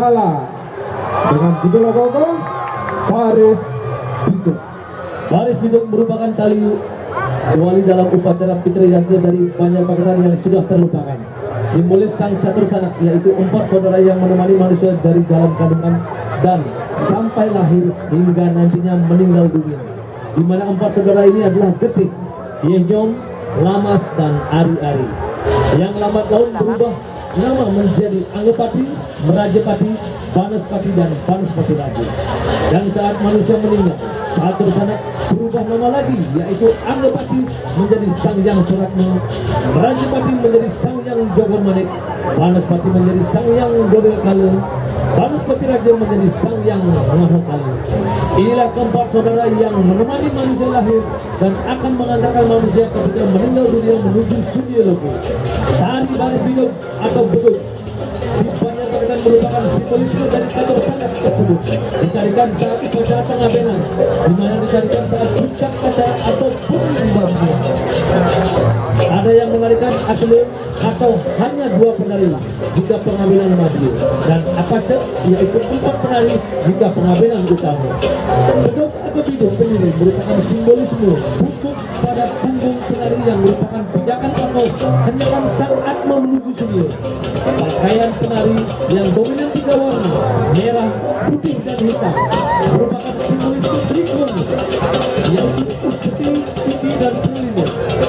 kalah dengan judul logo Baris Biduk. Baris Biduk merupakan tali wali dalam upacara Fitri Yangkir dari Banjar Paketan yang sudah terlupakan. Simbolis sang catur sanak, yaitu 4 saudara yang menemani manusia dari dalam kandungan dan sampai lahir hingga nantinya meninggal dunia. Di mana 4 saudara ini adalah Getik, Yenyom, Lamas, dan Ari-Ari. Yang lambat laun berubah nama menjadi Anggapati, Merajapati, Banaspati, dan Banaspati Raja. Dan saat manusia meninggal, catur sanak berubah nama lagi, yaitu Anggapati menjadi Sang Hyang Suratma, Merajapati menjadi Sang Hyang Jogor Manik, Banaspati menjadi Sang Hyang Godel Kale, Banaspati Raja menjadi Sang Hyang Mahakala. Inilah keempat saudara yang menemani manusia lahir dan akan mengantarkan manusia ketika meninggal dunia menuju Surya Loka. Tari Baris Biduk atau Beduk di Banjar Paketan merupakan simbolisme dari catur sanak tersebut. Ditarikan saat upacara pengabenan, di mana ditarikan saat puncak pada atau purnima. Ada yang menarikan asli atau hanya 2 penari jika pengabenan maju, dan apace yaitu 4 penari jika pengabenan utama. Beduk atau biduk sendiri merupakan simbolisme bungkuk pada punggung penari yang merupakan pijakan atau hendakan sang atma menuju sunyi. Pakaian penari yang dominan 3 warna, merah, putih, dan hitam, merupakan simbolisme berikut, yaitu putih, putih, dan pelimu.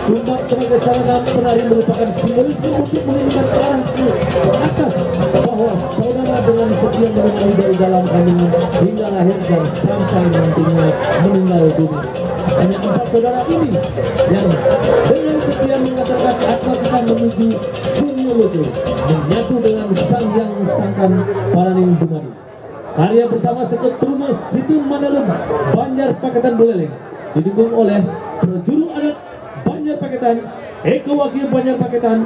Tumbak sebagai sarana penari merupakan simbolisme untuk menunjukkan arah ke atas bahwa saudara dengan setia menemani dari dalam kandungan hingga lahir dan sampai nantinya meninggal dunia. Hanya 4 saudara ini yang dengan setia mengatakan atma kita menuju Surya Loka, menyatu dengan Sang Hyang Sangkan Paraning Dumadi. Karya bersama Sekut Truma Hitung Mandalem Banjar Paketan Buleleng, didukung oleh Juru Adat Banjar Paketan, Eko Wakil Banjar Paketan,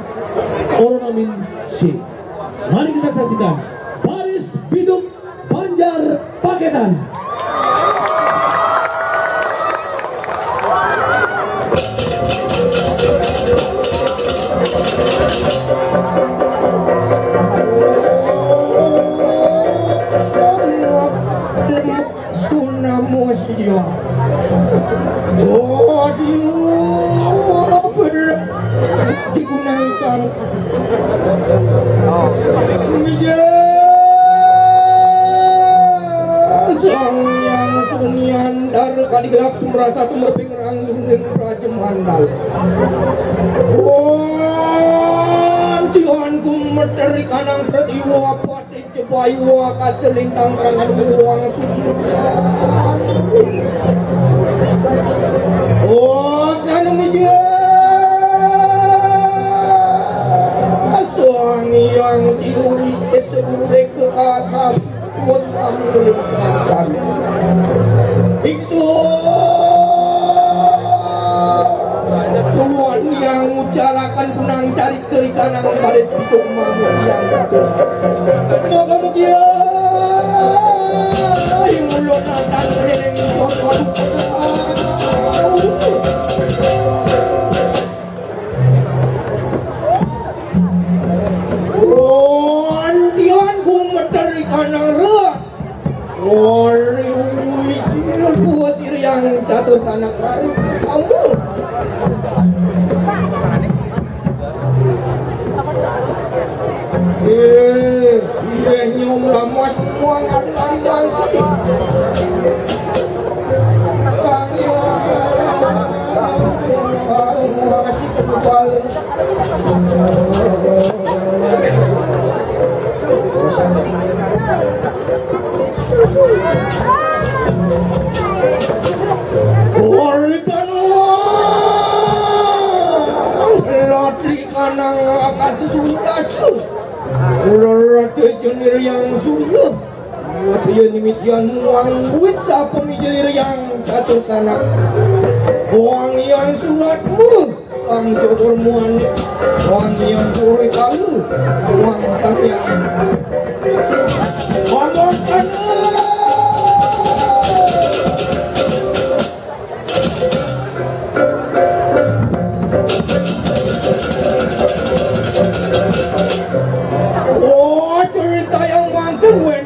Oronamin C. Mari kita saksikan Baris Biduk Banjar Paketan. Digunakan Sang Hyang Sunian Dar Kadigelap Sumrasa Tumerping Ranggung Raja Mandal. Tihanku meteri kanang pratiwa pati cebaywa kaselintang terangan uang suci. Sana meja Sang Hyang diuri seseluruh ke atas Tuhan ambil nakari Biksu Tuhan yang ucalakan kunang cari ke kanang baret Biduk mamu yang satu moga mugia yang ulok dan kereng Tuhan yang catur sanak baru sambut. Nyom lamat semua ngadai bangsa. Kami kasih kepala. Kanang akas sudah ular kejenir yang surya Watya nimitian muang duit sa pemijelir yang catur sanak Wang yang suratmu sang jodor muan Wang yang sore kalu Wang sang yang Wangorkan cerita yang mangker wen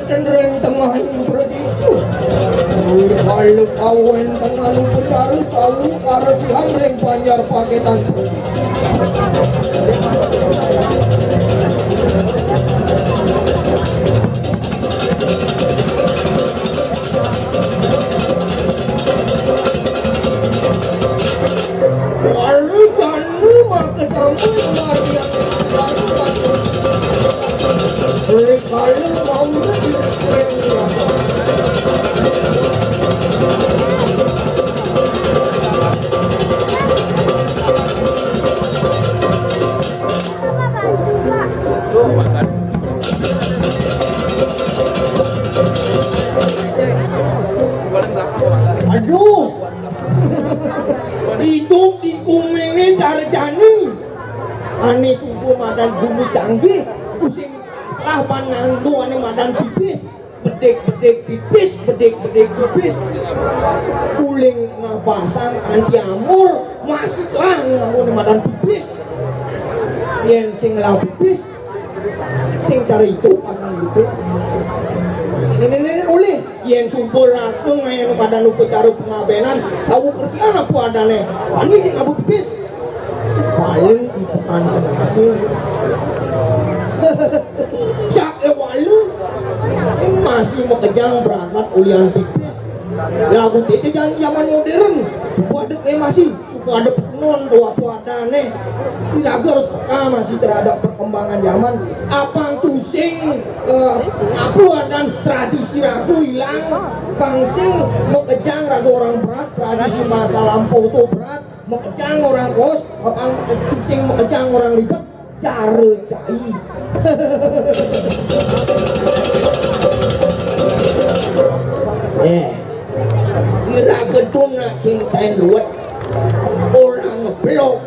lawan tengah lupa cara selalu karesihan ring Banjar Paketan. Walau jangan maka sama luar biasa. Kalau mau aduh, hidup di bumi ini cara jani. Ane sungguh madan bumi canggih, pusing lah panang tu ane madan pipis, bedek pipis, bedek pipis. Kuling ngapasang anti amur, masih lah ngawon madan pipis. Yang sing lau pipis, sing cari itu pasang gitu. Ini oleh yang sumpur aku ngayon pada lupa cara pengabenan sawu kersian apa adane ini sih ngabu pipis paling ibukan hasil syak walu ini masih mau kejang berangkat ulian pipis lagu itu jangan zaman modern suku ada masih suku ada penon doa adane tidak harus peka masih terhadap perkembangan zaman apa tusing apa dan tradisi ragu hilang pangsing mau kejang ragu orang berat tradisi masa lampau itu berat mau kejang orang kos apa tusing mau kejang orang ribet cara cai kira gedung nak cintain luat orang ngeblok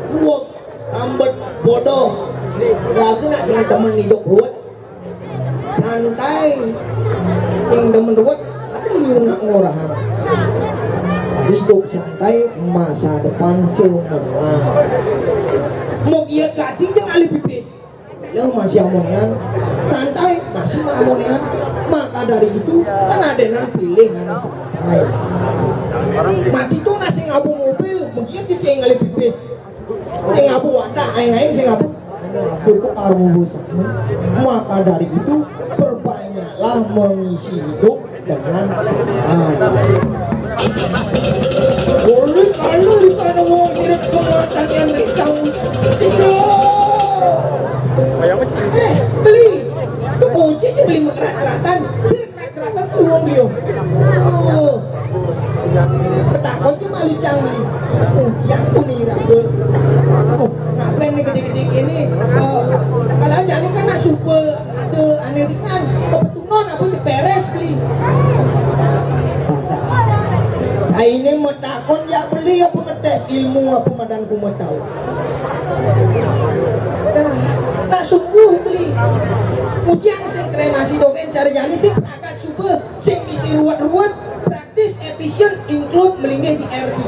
ruwet ambet bodoh ragu nak sing temen hidup ruwet santai sing temen ruwet tapi liu nak ngorahan hidup santai masa depan cemerlang mau giat kati jeng alih pipis lo masih amonian santai masih amonian maka dari itu kan ada yang pilihan santai mati itu nasi ngabu mobil mungkin dia ngalih pipis sing ngabu wadah aing sing ngabu cukup armu sama maka dari itu perbanyaklah mengisi hidup dengan santai boleh kalau di sana mau ngirit kematan yang ricau beli itu kunci aja beli kerat-keratan kerat-keratan keluar dia petakon cuma lucang beli yang punira ngapain nih gede-gede ini kalau jadi kan super ada aneh ringan kebetulan aku beres beli ini metakon ya beli apa ngetes ilmu apa madan ku mau tahu tak sungguh beli kemudian sing kremasi dogen cari jani sing perangkat super sing isi ruwet-ruwet praktis efisien include melingih di R3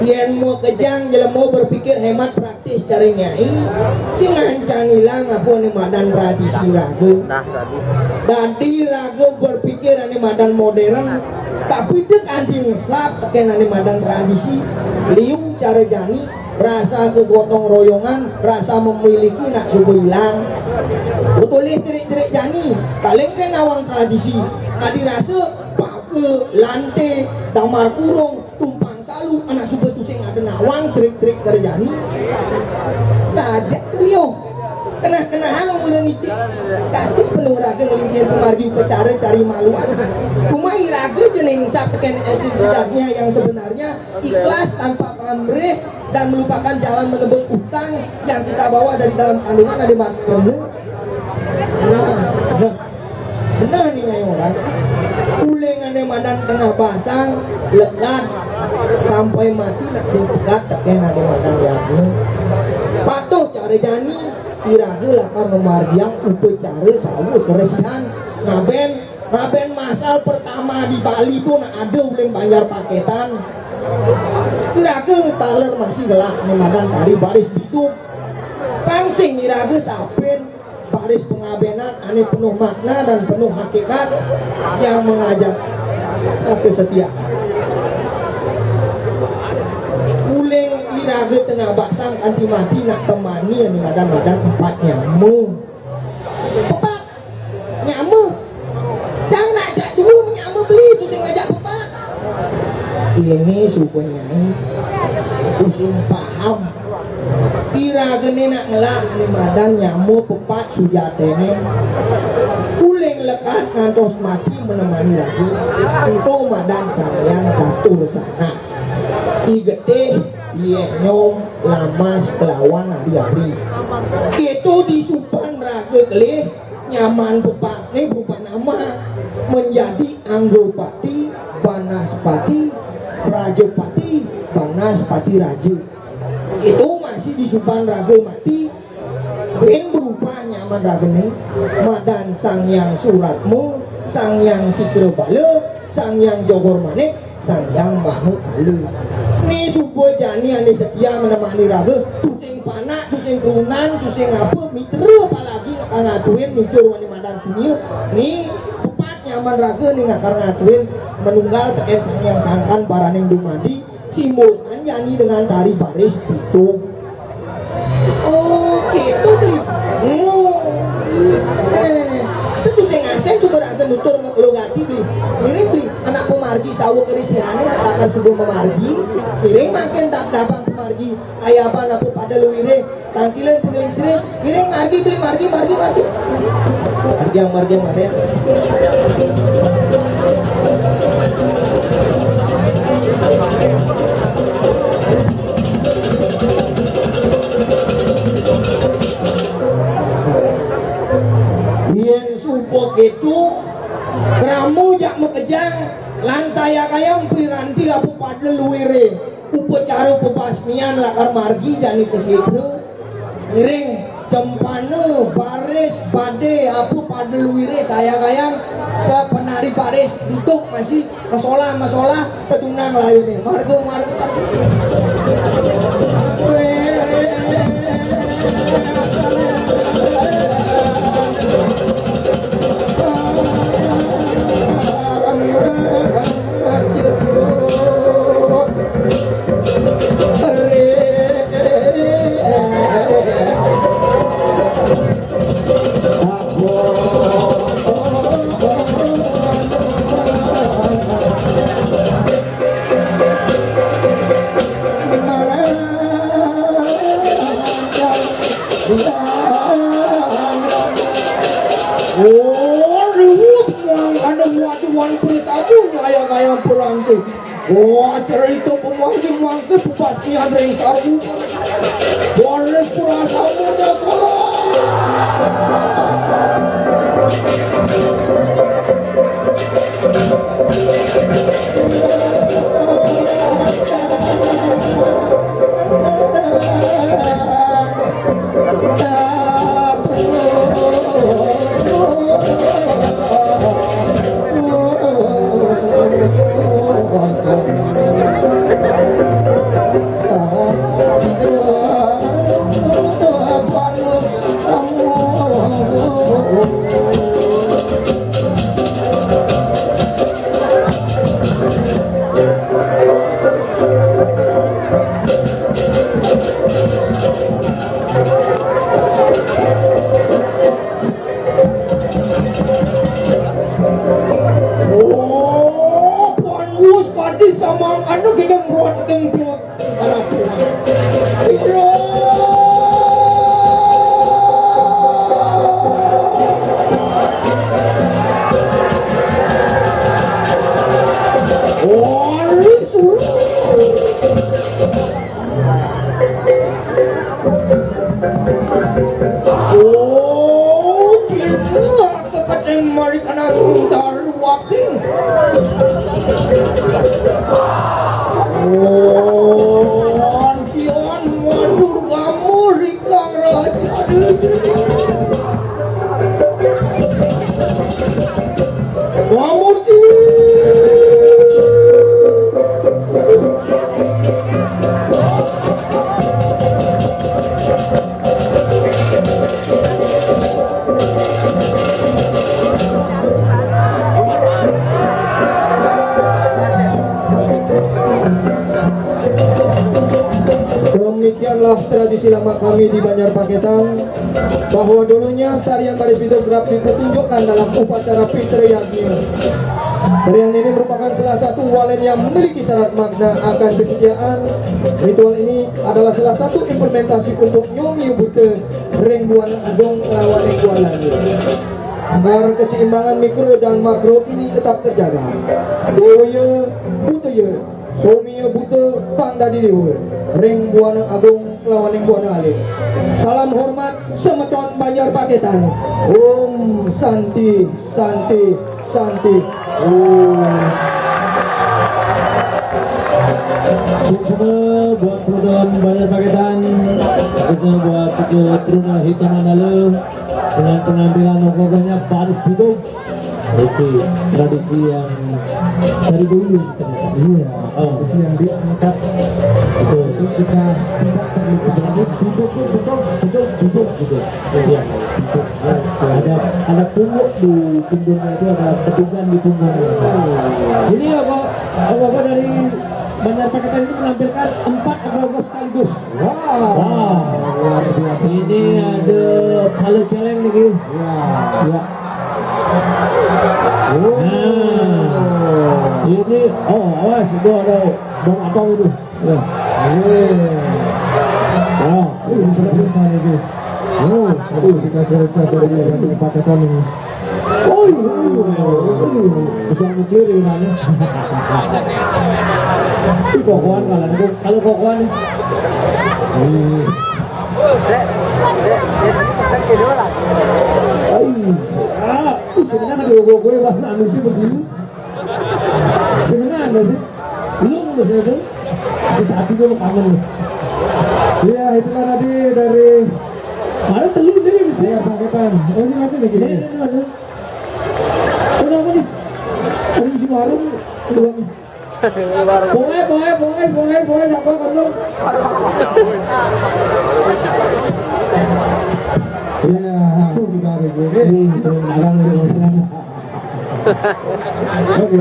yang mau kejang jalan mau berpikir hemat praktis cari nyai sing ngancang hilang apa nih madan tradisi ragu tadi ragu berpikir ini madan modern tapi dek anti ngesap pakai nani madan tradisi liu cara jani rasa kegotong royongan rasa memiliki nak subuh hilang betulih cerik-cerik jani kalian kan awang tradisi tadi rasa pakai lantai damar kurung tumpang salu anak subuh tu sing ada nawang cerik-cerik cara jani tajak beliau kena hang mulai niti kasih penuh raga ngelingkir pemargi upacara cari maluan cuma iraga jeneng sapeken esensinya yang sebenarnya ikhlas tanpa pamrih dan melupakan jalan menebus utang yang kita bawa dari dalam kandungan ada kamu benar nih nyai orang ulengannya madan tengah pasang lekat sampai mati nak sing pekat teken ada madan yang patuh cara jani iraga lakar memargiang upacara sawu keresihan ngaben masal pertama di Bali itu nak ada ulin Banjar Paketan iraga taler masih gelak memadan tari baris hidup pangsing iraga sapin baris pengabenan ane penuh makna dan penuh hakikat yang mengajak kesetiaan. Uleng iraga tengah baksang anti mati nak temani yang madan-madan empat nyamu. Pepak nyamu. Jangan nak ajak dulu nyamu beli tu saya ngajak pepak. Ini supaya tu sing paham. Iraga ni nak ngelak ni madan nyamu pepak sujatene. Uleng lekat ngantos mati menemani lagi. Itu madan sayang catur sana. Igete iya nyom lamas kelawan hari-hari itu disupan raga kelih nyaman pepak ni berupa nama menjadi Anggopati Banaspati Rajapati Banaspati Raja itu masih disupan raga mati ben berupa nyaman raga ni madan sang yang suratmu sang yang Cikrabala sang yang Jogor Manik sang yang Maha Alu ni supaya jani ane setia menemani raga tusing panak, tusing kerunan, tusing apa mitra apalagi ngatuin nucur wani madan sunyi ni tepat nyaman raga ni ngakar ngatuin menunggal teken sang yang sangkan paraning dumadi simbolkan jani dengan tari baris pitung. Oh gitu beli itu saya ngasih coba ada nutur ngelogati beli ini beli anak pemargi sawo kerisihane tak akan sudah memargi ini makin tak dapat pemargi ayah apa napu pada luwire tangkilan peneling sini ini margi beli margi yang margi mana supok itu keramu jak mekejang lan saya kayang piranti apa pada luwire upacara pebasmian lakar margi jani kesidre ngiring cempane baris bade apa pada luwire saya kayang penari baris dituk masih masalah petunang layu nih marga oh cerita pemanggi kepastian dari sabu boleh pura sabu demikianlah tradisi lama kami di Banjar Paketan, bahwa dulunya tarian baris bidog kerap dipertunjukkan dalam upacara Fitri Yagni. Tarian ini merupakan salah satu walen yang memiliki syarat makna akan kesetiaan. Ritual ini adalah salah satu implementasi untuk nyomi bute ring buana agong lawan ekualan, agar keseimbangan mikro dan makro ini tetap terjaga. Doya budaya somiya buta pangdadi dewa ring buana agung lawan ring buana alim. Salam hormat semeton Banjar Paketan. Om Santi Santi Santi. Semua buat Sudon Banjar Paketan, kita buat keturunan hitam Mandala dengan penampilan ogoganya baris bidog. Itu tradisi yang dari dulu ternyata. Iya, tradisi yang diangkat. Betul. Itu kita tidak terlupakan. Bidog. Iya. Ada pungguk di punggungnya itu, ada petungan di punggungnya. Ini ogoh dari Banjar Paketan itu menampilkan 4 ogoh sekaligus. Wow, luar biasa. Ini ada challenge lagi. Ya. Ini awas itu ada bang apa itu ya. Ini sudah besar itu. Kita cerita dari Banjar Paketan ini. Bisa muklir ini mana? Ini kokoan kalau kokoan sebenarnya ada gue bahkan manusia begini. Sebenarnya sih belum itu di saat itu kangen. Iya, itulah tadi dari mana telur dari Banjar Paketan. Oh, ini masih lagi. Ini mana? Udah apa nih? Ada di warung. Pokoknya siapa kalau? Iya, sudah begini. Oke.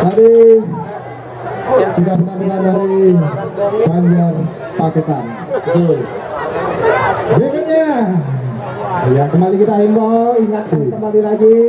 Tadi sudah penampilan dari Banjar Paketan. Berikutnya, ya kembali kita himbau, ingatkan kembali lagi.